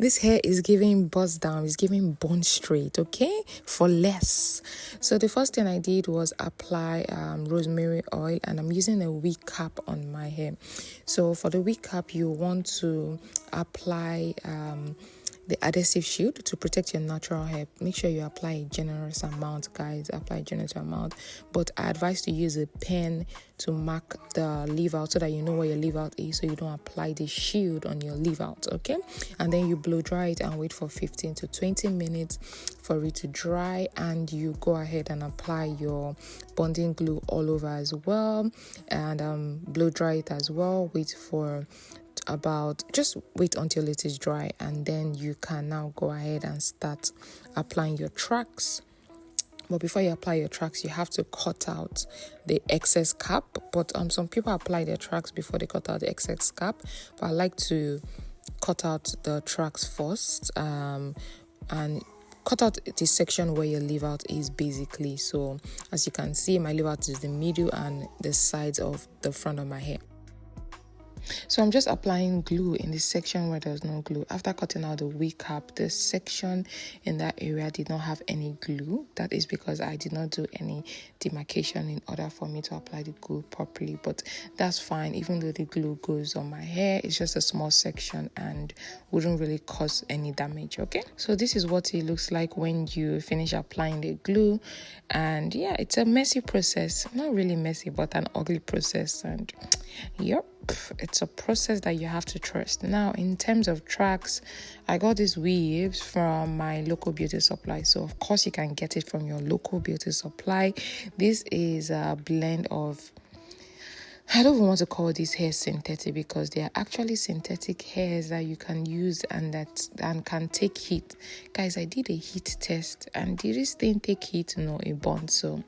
This hair is giving buzz down, it's giving bone straight, okay, for less. So the first thing I did was apply rosemary oil, and I'm using a Wecap on my hair. So for the Wecap, you want to apply the adhesive shield to protect your natural hair. Make sure you apply a generous amount, guys. Apply a generous amount, but I advise to use a pen to mark the leave out so that you know where your leave out is, so you don't apply the shield on your leave out, okay? And then you blow dry it and wait for 15 to 20 minutes for it to dry, and you go ahead and apply your bonding glue all over as well, and blow dry it as well. Just wait until it is dry, and then you can now go ahead and start applying your tracks. But before you apply your tracks, you have to cut out the excess cap. But some people apply their tracks before they cut out the excess cap, but I like to cut out the tracks first, and cut out the section where your leave out is, basically. So as you can see, my leave out is the middle and the sides of the front of my hair. So I'm just applying glue in the section where there's no glue. After cutting out the Wecap, the section in that area did not have any glue. That is because I did not do any demarcation in order for me to apply the glue properly. But that's fine, even though the glue goes on my hair. It's just a small section and wouldn't really cause any damage, okay? So this is what it looks like when you finish applying the glue. And yeah, it's a messy process. Not really messy, but an ugly process. And yep, it's a process that you have to trust. Now, in terms of tracks, I got these weaves from my local beauty supply. So of course you can get it from your local beauty supply. This is a blend of, I don't even want to call these hairs synthetic, because they are actually synthetic hairs that you can use and can take heat. Guys, I did a heat test, and did this thing take heat? No, it burns. So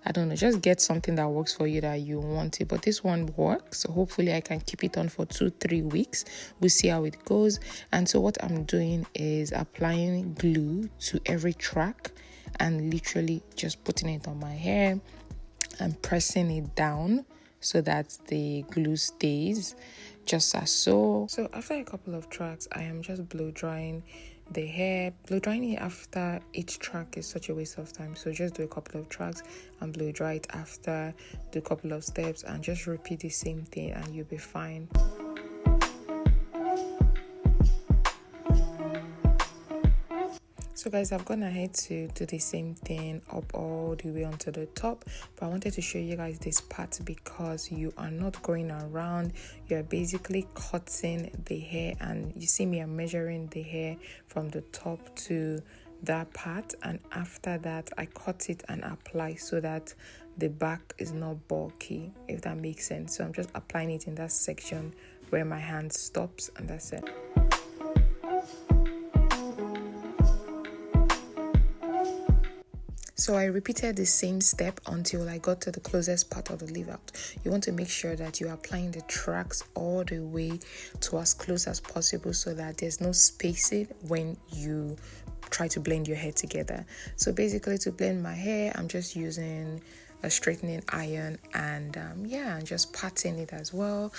I don't know, just get something that works for you, that you want it. But this one works, so hopefully I can keep it on for 2-3 weeks. We'll see how it goes. And so what I'm doing is applying glue to every track and literally just putting it on my hair and pressing it down so that the glue stays, just as so. So after a couple of tracks, I am just blow drying the hair. Blow drying it after each track is such a waste of time, so just do a couple of tracks and blow dry it after, do a couple of steps, and just repeat the same thing and you'll be fine. So guys, I've gone ahead to do the same thing up all the way onto the top, but I wanted to show you guys this part because you are not going around, you're basically cutting the hair. And you see me, I'm measuring the hair from the top to that part, and after that I cut it and apply so that the back is not bulky, if that makes sense. So I'm just applying it in that section where my hand stops, and that's it. So I repeated the same step until I got to the closest part of the leave out. You want to make sure that you're applying the tracks all the way to as close as possible so that there's no spacing when you try to blend your hair together. So basically, to blend my hair, I'm just using a straightening iron and just parting it as well.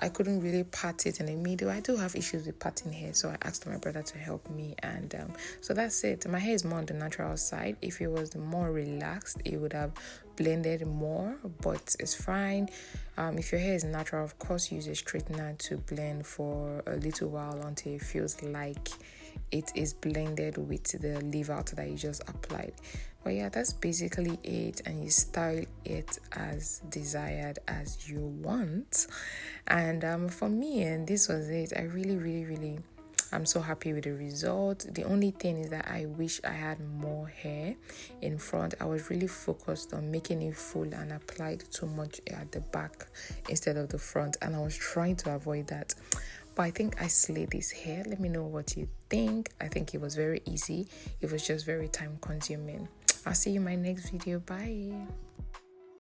I couldn't really part it in the middle. I do have issues with parting hair, so I asked my brother to help me, and so that's it. My hair is more on the natural side. If it was more relaxed, it would have blended more, but it's fine. If your hair is natural, of course use a straightener to blend for a little while until it feels like it is blended with the leave out that you just applied. But yeah, that's basically it, and you style it as desired as you want. And for me, and this was it. I really I'm so happy with the result. The only thing is that I wish I had more hair in front. I was really focused on making it full and applied too much at the back instead of the front, and I was trying to avoid that. But I think I slayed this hair. Let me know what you think. I think it was very easy. It was just very time consuming. I'll see you in my next video. Bye.